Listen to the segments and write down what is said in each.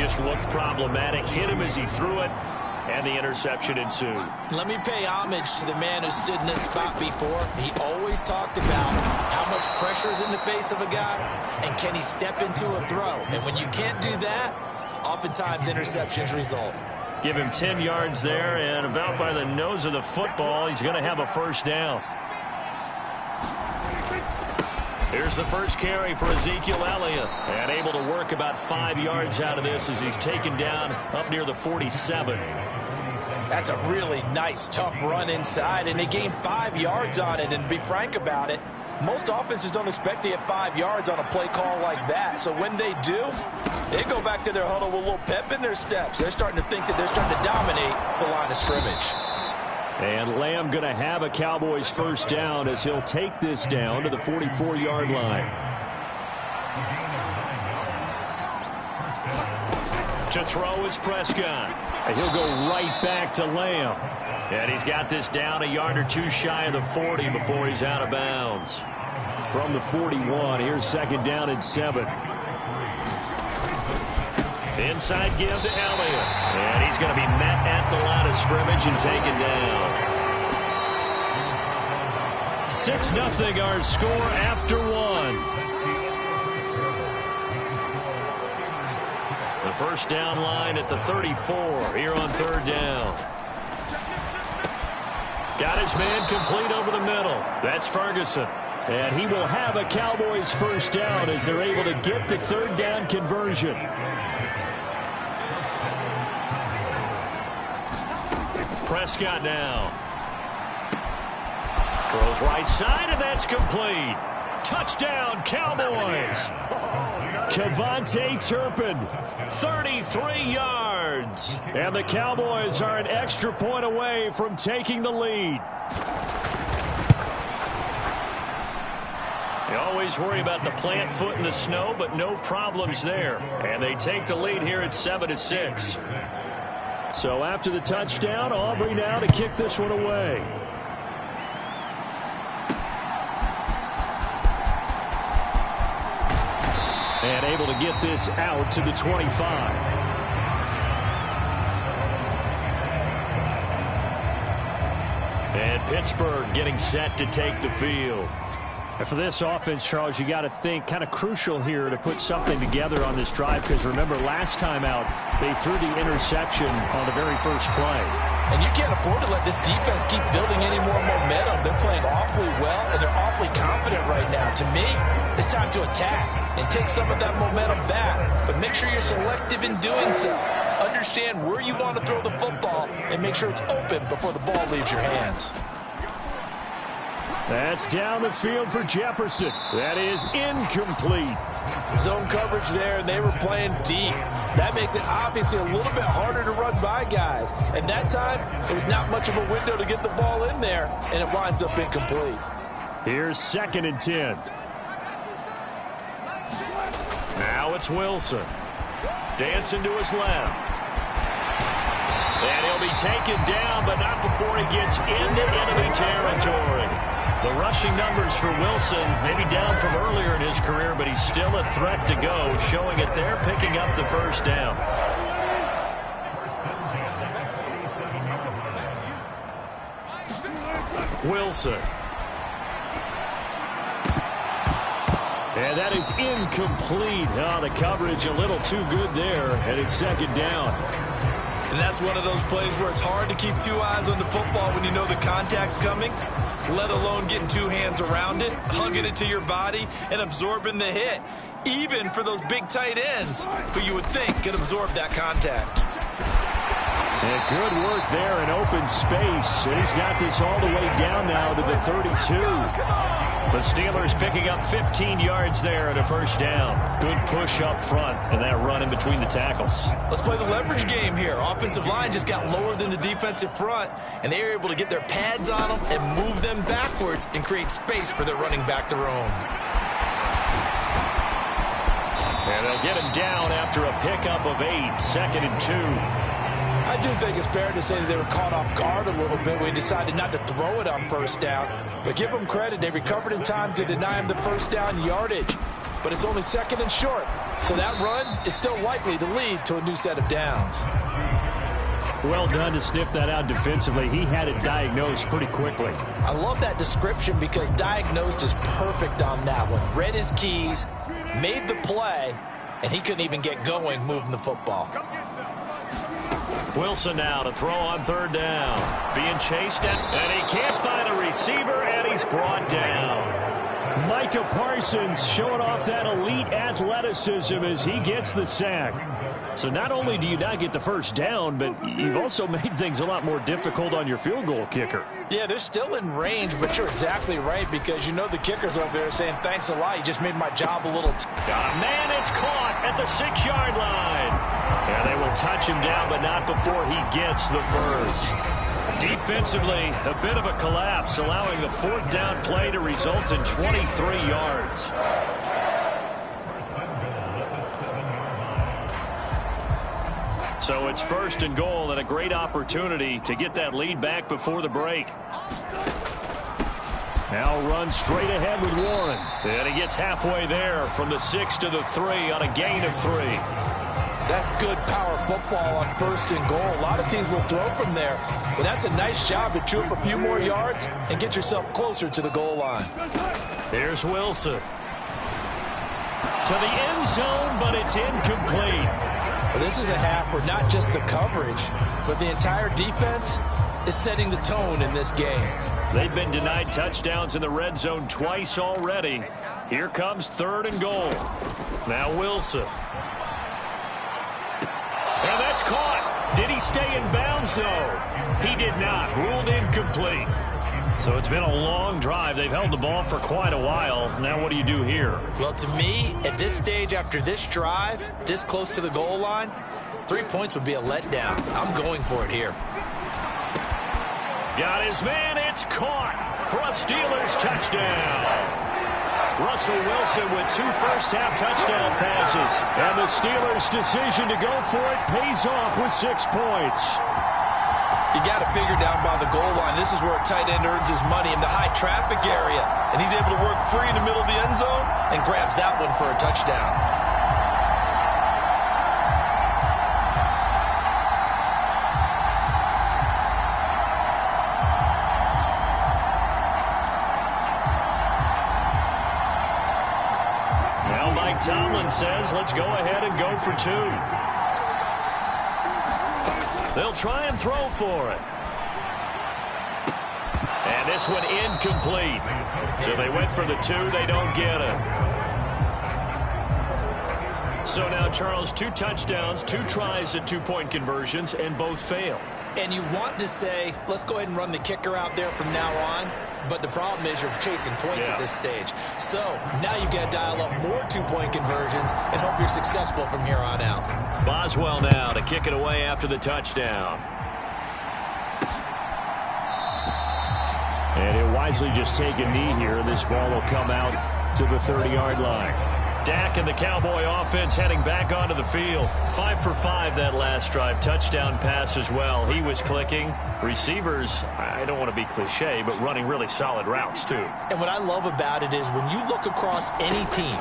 just looked problematic. Hit him as he threw it, and the interception ensued. Let me pay homage to the man who stood in this spot before. He always talked about how much pressure is in the face of a guy, and can he step into a throw. And when you can't do that, oftentimes interceptions result. Give him 10 yards there, and about by the nose of the football, he's going to have a first down. Here's the first carry for Ezekiel Elliott, and able to work about 5 yards out of this as he's taken down up near the 47. That's a really nice, tough run inside, and they gained 5 yards on it. And to be frank about it, most offenses don't expect to get 5 yards on a play call like that. So when they do, they go back to their huddle with a little pep in their steps. They're starting to think that they're starting to dominate the line of scrimmage. And Lamb going to have a Cowboys first down as he'll take this down to the 44-yard line. To throw is Prescott. And he'll go right back to Lamb. And he's got this down a yard or two shy of the 40 before he's out of bounds. From the 41, here's second down and 7. Inside give to Elliott. And he's going to be met at the line of scrimmage and taken down. 6-0 our score after one. The first down line at the 34 here on third down. Got his man complete over the middle. That's Ferguson. And he will have a Cowboys first down as they're able to get the third down conversion. Prescott now. Throws right side, and that's complete. Touchdown, Cowboys. Kevontae Turpin, 33 yards. And the Cowboys are an extra point away from taking the lead. You always worry about the plant foot in the snow, but no problems there. And they take the lead here at 7-6. So after the touchdown, Aubrey now to kick this one away. And able to get this out to the 25. And Pittsburgh getting set to take the field. And for this offense, Charles, you got to think kind of crucial here to put something together on this drive, because remember last time out they threw the interception on the very first play. And you can't afford to let this defense keep building any more momentum. They're playing awfully well, and they're awfully confident right now. To me, it's time to attack and take some of that momentum back. But make sure you're selective in doing so. Understand where you want to throw the football and make sure it's open before the ball leaves your hands. That's down the field for Jefferson. That is incomplete. Zone coverage there, and they were playing deep. That makes it obviously a little bit harder to run by guys. And that time, there was not much of a window to get the ball in there, and it winds up incomplete. Here's 2nd and 10. Now it's Wilson. Dancing to his left. And he'll be taken down, but not before he gets into enemy territory. The rushing numbers for Wilson, maybe down from earlier in his career, but he's still a threat to go, showing it there, picking up the first down. Wilson. And that is incomplete. Oh, the coverage a little too good there, and it's 2nd down. And that's one of those plays where it's hard to keep 2 eyes on the football when you know the contact's coming, let alone getting 2 hands around it, hugging it to your body, and absorbing the hit, even for those big tight ends who you would think could absorb that contact. And good work there in open space. And he's got this all the way down now to the 32. The Steelers picking up 15 yards there and a first down. Good push up front and that run in between the tackles. Let's play the leverage game here. Offensive line just got lower than the defensive front, and they were able to get their pads on them and move them backwards and create space for their running back to roam. And they'll get him down after a pickup of 8, 2nd and 2. I do think it's fair to say that they were caught off guard a little bit. We decided not to throw it on first down. But give them credit. They recovered in time to deny him the first down yardage. But it's only 2nd and short. So that run is still likely to lead to a new set of downs. Well done to sniff that out defensively. He had it diagnosed pretty quickly. I love that description because diagnosed is perfect on that one. Read his keys, made the play, and he couldn't even get going moving the football. Wilson now to throw on third down. Being chased and he can't find a receiver, and he's brought down. Micah Parsons showing off that elite athleticism as he gets the sack. So not only do you not get the first down, but you've also made things a lot more difficult on your field goal kicker. Yeah, they're still in range, but you're exactly right because you know the kicker's over there saying, thanks a lot, you just made my job a little... Got a man, it's caught at the 6-yard line. Yeah, they will touch him down, but not before he gets the first. Defensively, a bit of a collapse, allowing the fourth down play to result in 23 yards. So it's first and goal and a great opportunity to get that lead back before the break. Now runs straight ahead with Warren. And he gets halfway there from the 6 to the 3 on a gain of 3. That's good power football on first and goal. A lot of teams will throw from there, but that's a nice job to chew up a few more yards and get yourself closer to the goal line. Here's Wilson. To the end zone, but it's incomplete. Well, this is a half where not just the coverage, but the entire defense is setting the tone in this game. They've been denied touchdowns in the red zone twice already. Here comes third and goal. Now Wilson. And that's caught. Did he stay in bounds, though? He did not. Ruled incomplete. So it's been a long drive. They've held the ball for quite a while. Now what do you do here? Well, to me, at this stage after this drive, this close to the goal line, 3 points would be a letdown. I'm going for it here. Got his man. It's caught for a Steelers touchdown. Russell Wilson with 2 first-half touchdown passes. And the Steelers' decision to go for it pays off with 6 points. You got to figure down by the goal line. This is where a tight end earns his money in the high traffic area. And he's able to work free in the middle of the end zone and grabs that one for a touchdown. Tomlin says, let's go ahead and go for 2. They'll try and throw for it. And this one incomplete. So they went for the 2. They don't get it. So now, Charles, 2 touchdowns, 2 tries at 2-point conversions, and both fail. And you want to say, let's go ahead and run the kicker out there from now on. But the problem is you're chasing points at this stage. So now you got to dial up more 2-point conversions and hope you're successful from here on out. Boswell now to kick it away after the touchdown. And he'll wisely just take a knee here. This ball will come out to the 30-yard line. Dak and the Cowboy offense heading back onto the field. 5 for 5 that last drive. Touchdown pass as well. He was clicking. Receivers, I don't want to be cliche, but running really solid routes too. And what I love about it is when you look across any team,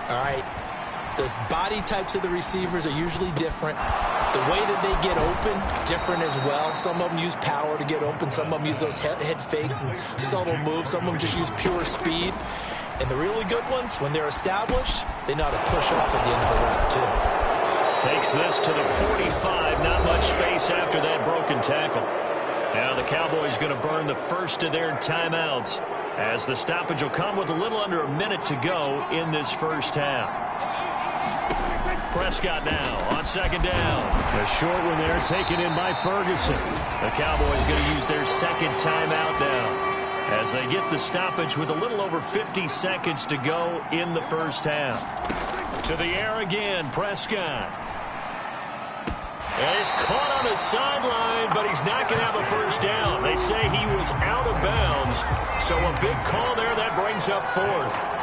all right, the body types of the receivers are usually different. The way that they get open, different as well. Some of them use power to get open. Some of them use those head fakes and subtle moves. Some of them just use pure speed. And the really good ones, when they're established, they know how to push off at the end of the route, too. Takes this to the 45. Not much space after that broken tackle. Now the Cowboys going to burn the first of their timeouts as the stoppage will come with a little under a minute to go in this first half. Prescott now on second down. A short one there taken in by Ferguson. The Cowboys going to use their second timeout now as they get the stoppage with a little over 50 seconds to go in the first half. To the air again, Prescott. And he's caught on the sideline, but he's not going to have a first down. They say he was out of bounds, so a big call there that brings up 4th.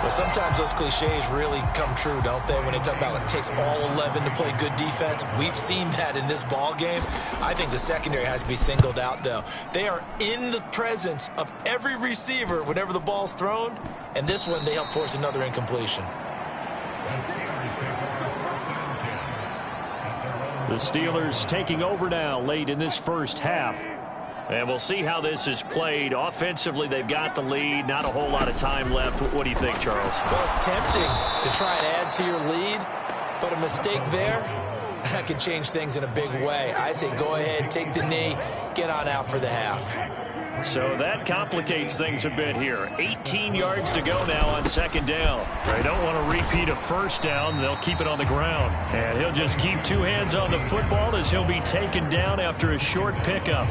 But sometimes those cliches really come true, don't they? When they talk about it takes all 11 to play good defense. We've seen that in this ball game. I think the secondary has to be singled out, though. They are in the presence of every receiver whenever the ball's thrown. And this one, they help force another incompletion. The Steelers taking over now late in this first half. And we'll see how this is played. Offensively, they've got the lead. Not a whole lot of time left. What do you think, Charles? Well, it's tempting to try and add to your lead, but a mistake there, that could change things in a big way. I say go ahead, take the knee, get on out for the half. So that complicates things a bit here. 18 yards to go now on second down. They don't want to repeat a first down. They'll keep it on the ground. And he'll just keep two hands on the football as he'll be taken down after a short pickup.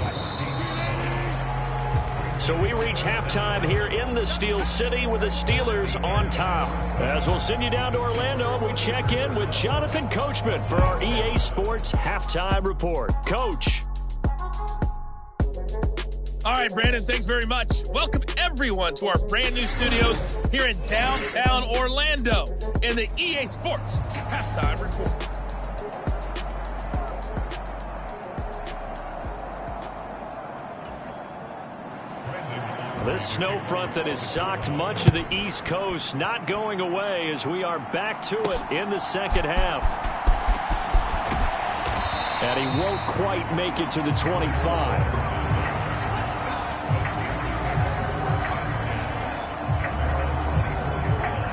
So we reach halftime here in the Steel City with the Steelers on top. As we'll send you down to Orlando, we check in with Jonathan Coachman for our EA Sports Halftime Report. Coach. All right, Brandon, thanks very much. Welcome, everyone, to our brand new studios here in downtown Orlando in the EA Sports Halftime Report. This snow front that has socked much of the East Coast not going away as we are back to it in the second half. And he won't quite make it to the 25.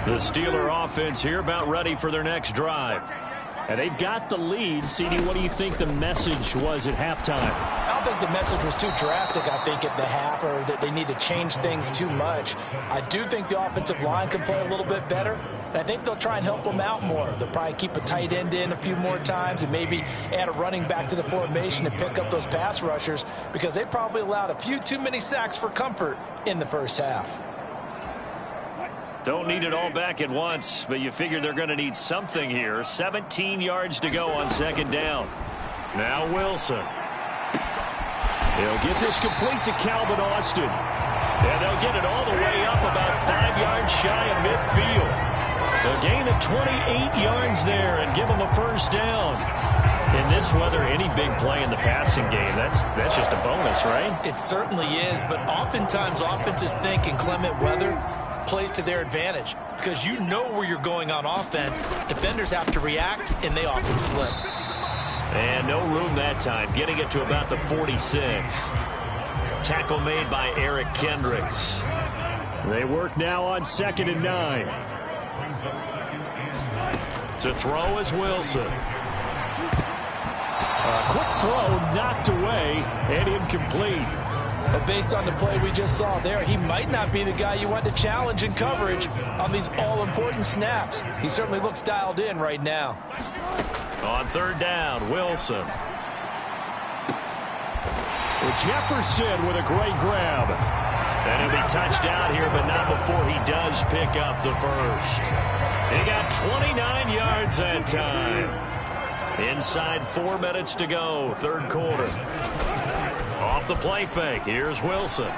The Steeler offense here about ready for their next drive. And they've got the lead. CD, what do you think the message was at halftime? I don't think the message was too drastic, I think, at the half, or that they need to change things too much. I do think the offensive line can play a little bit better, and I think they'll try and help them out more. They'll probably keep a tight end in a few more times and maybe add a running back to the formation and pick up those pass rushers because they probably allowed a few too many sacks for comfort in the first half. Don't need it all back at once, but you figure they're going to need something here. 17 yards to go on second down. Now Wilson. He'll get this complete to Calvin Austin. And they'll get it all the way up about 5 yards shy of midfield. A gain of 28 yards there and give them a first down. In this weather, any big play in the passing game, that's just a bonus, right? It certainly is, but oftentimes offenses think in clement weather plays to their advantage because you know where you're going on offense. Defenders have to react, and they often slip. And no room that time, getting it to about the 46. Tackle made by Eric Kendricks. They work now on 2nd and 9. To throw is Wilson. A quick throw knocked away and incomplete. But based on the play we just saw there, he might not be the guy you want to challenge in coverage on these all-important snaps. He certainly looks dialed in right now. On third down, Wilson. Jefferson with a great grab. And he'll be touched down here, but not before he does pick up the first. He got 29 yards that time. Inside 4 minutes to go, third quarter. Off the play fake, here's Wilson.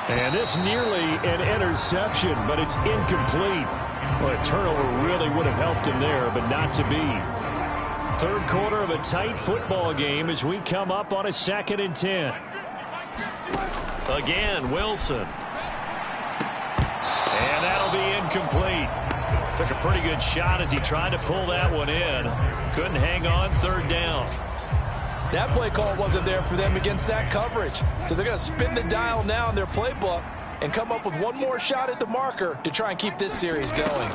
And this nearly an interception, but it's incomplete. Well, a turnover really would have helped him there, but not to be. Third quarter of a tight football game as we come up on a 2nd and 10. Again, Wilson. And that'll be incomplete. Took a pretty good shot as he tried to pull that one in. Couldn't hang on, third down. That play call wasn't there for them against that coverage. So they're going to spin the dial now in their playbook and come up with one more shot at the marker to try and keep this series going.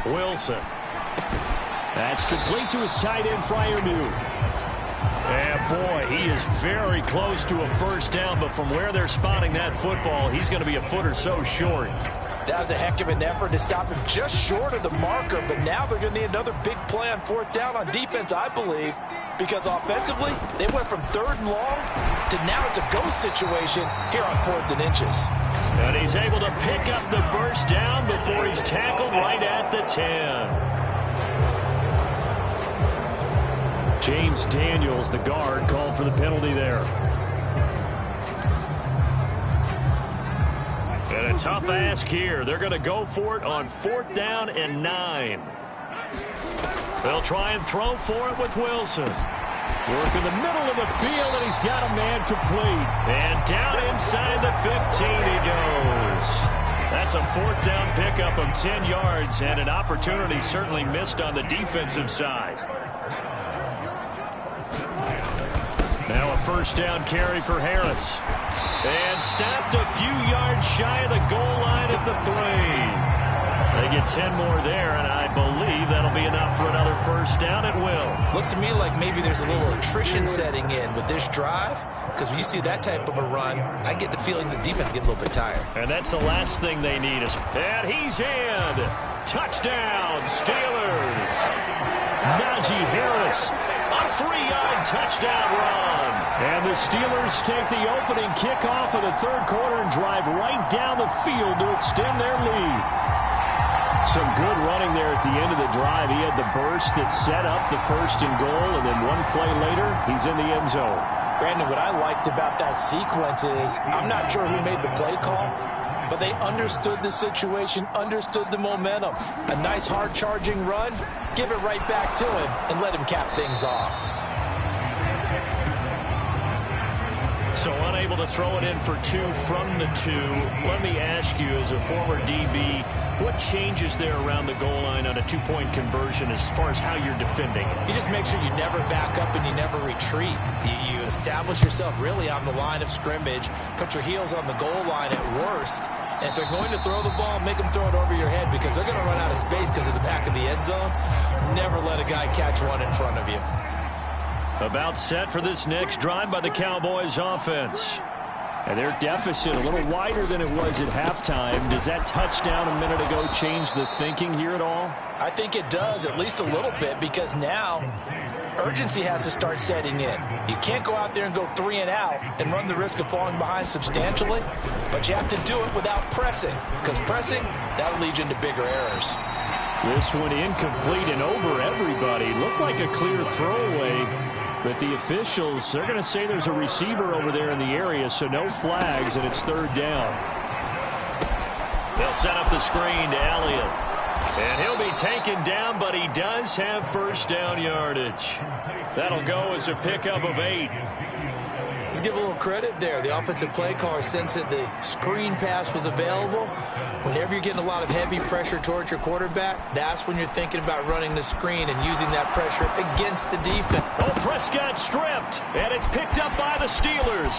Wilson. That's complete to his tight end, Freiermuth. And boy, he is very close to a first down, but from where they're spotting that football, he's going to be a foot or so short. That was a heck of an effort to stop him just short of the marker, but now they're going to need another big play on fourth down on defense, I believe, because offensively, they went from 3rd and long to now it's a go situation here on 4th and inches. And he's able to pick up the first down before he's tackled right at the 10. James Daniels, the guard, called for the penalty there. And a tough ask here. They're going to go for it on 4th down and 9. They'll try and throw for it with Wilson. Work in the middle of the field, and he's got a man complete. And down inside the 15 he goes. That's a 4th down pickup of 10 yards, and an opportunity certainly missed on the defensive side. Now a first down carry for Harris. And stopped a few yards shy of the goal line at the 3. They get 10 more there, and I believe that'll be enough for another first down at will. Looks to me like maybe there's a little attrition setting in with this drive, because when you see that type of a run, I get the feeling the defense getting a little bit tired. And that's the last thing they need. And he's in. Touchdown, Steelers. Najee Harris, a 3-yard touchdown run. And the Steelers take the opening kickoff of the third quarter and drive right down the field to extend their lead. Some good running there at the end of the drive. He had the burst that set up the first and goal, and then one play later, he's in the end zone. Brandon, what I liked about that sequence is I'm not sure who made the play call, but they understood the situation, understood the momentum. A nice hard-charging run, give it right back to him, and let him cap things off. So unable to throw it in for 2 from the 2. Let me ask you, as a former DB, what changes there around the goal line on a 2-point conversion as far as how you're defending? You just make sure you never back up and you never retreat. You establish yourself really on the line of scrimmage, put your heels on the goal line at worst, and if they're going to throw the ball, make them throw it over your head because they're going to run out of space because of the back of the end zone. Never let a guy catch one in front of you. About set for this next drive by the Cowboys offense. And their deficit a little wider than it was at halftime. Does that touchdown a minute ago change the thinking here at all? I think it does, at least a little bit, because now urgency has to start setting in. You can't go out there and go 3 and out and run the risk of falling behind substantially, but you have to do it without pressing, because pressing, that'll lead you into bigger errors. This one incomplete and over everybody. Looked like a clear throwaway. But the officials, they're going to say there's a receiver over there in the area, so no flags, and it's third down. They'll set up the screen to Elliott. And he'll be taken down, but he does have first down yardage. That'll go as a pickup of 8. Let's give a little credit there. The offensive play caller sensed that the screen pass was available. Whenever you're getting a lot of heavy pressure towards your quarterback, that's when you're thinking about running the screen and using that pressure against the defense. Oh, Prescott stripped, and it's picked up by the Steelers.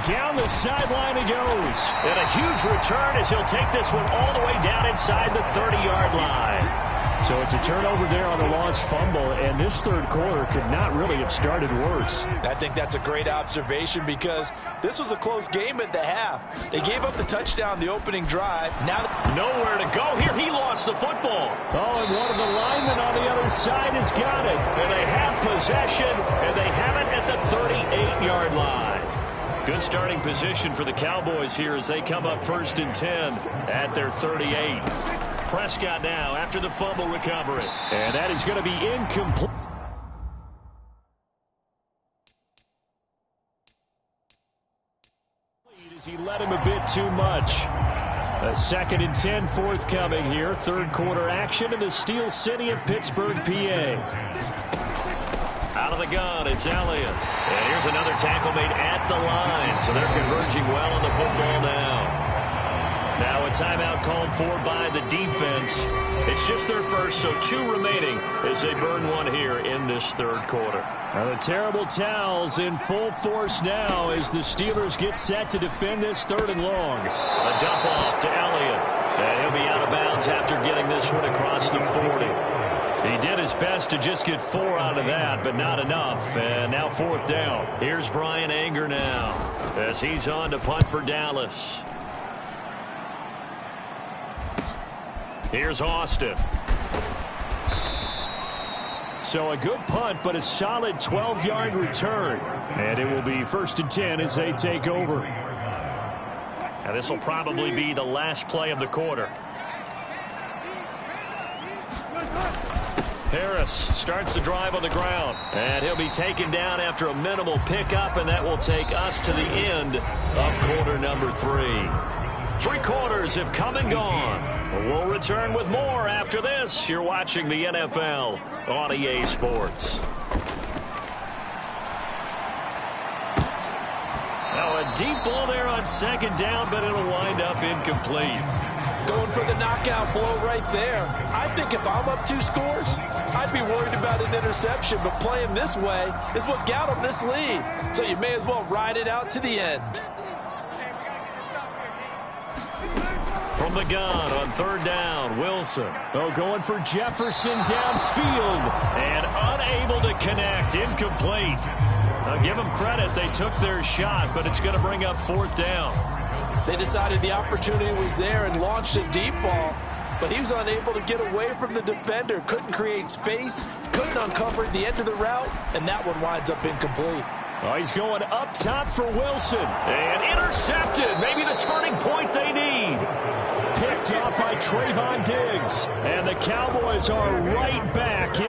Down the sideline he goes. And a huge return as he'll take this one all the way down inside the 30-yard line. So it's a turnover there on the lost fumble, and this third quarter could not really have started worse. I think that's a great observation because this was a close game at the half. They gave up the touchdown the opening drive. Now nowhere to go here. He lost the football. Oh, and one of the linemen on the other side has got it. And they have possession, and they have it at the 38-yard line. Good starting position for the Cowboys here as they come up 1st and 10 at their 38. Prescott now after the fumble recovery. And that is going to be incomplete. As he let him a bit too much. A 2nd and 10 forthcoming here. Third quarter action in the Steel City of Pittsburgh, PA. Out of the gun, it's Elliott. And here's another tackle made at the line. So they're converging well on the football now. Now a timeout called for by the defense. It's just their first, so 2 remaining as they burn one here in this third quarter. Now the terrible towels in full force now as the Steelers get set to defend this 3rd and long. A dump off to Elliott. And he'll be out of bounds after getting this one across the 40. He did his best to just get 4 out of that, but not enough. And now 4th down. Here's Brian Anger now as he's on to punt for Dallas. Here's Austin. So a good punt, but a solid 12-yard return. And it will be 1st and 10 as they take over. Now this will probably be the last play of the quarter. Harris starts the drive on the ground. And he'll be taken down after a minimal pickup, and that will take us to the end of quarter number 3. 3 quarters have come and gone. We'll return with more after this. You're watching the NFL on EA Sports. Now a deep ball there on 2nd down, but it'll wind up incomplete. Going for the knockout blow right there. I think if I'm up 2 scores, I'd be worried about an interception, but playing this way is what got him this lead. So you may as well ride it out to the end. From the gun on 3rd down, Wilson. Oh, going for Jefferson downfield. And unable to connect, incomplete. Now give them credit, they took their shot, but it's going to bring up 4th down. They decided the opportunity was there and launched a deep ball, but he was unable to get away from the defender, couldn't create space, couldn't uncover the end of the route, and that one winds up incomplete. Oh, he's going up top for Wilson. And intercepted, maybe the turning point they need. Picked up by Trayvon Diggs. And the Cowboys are right back.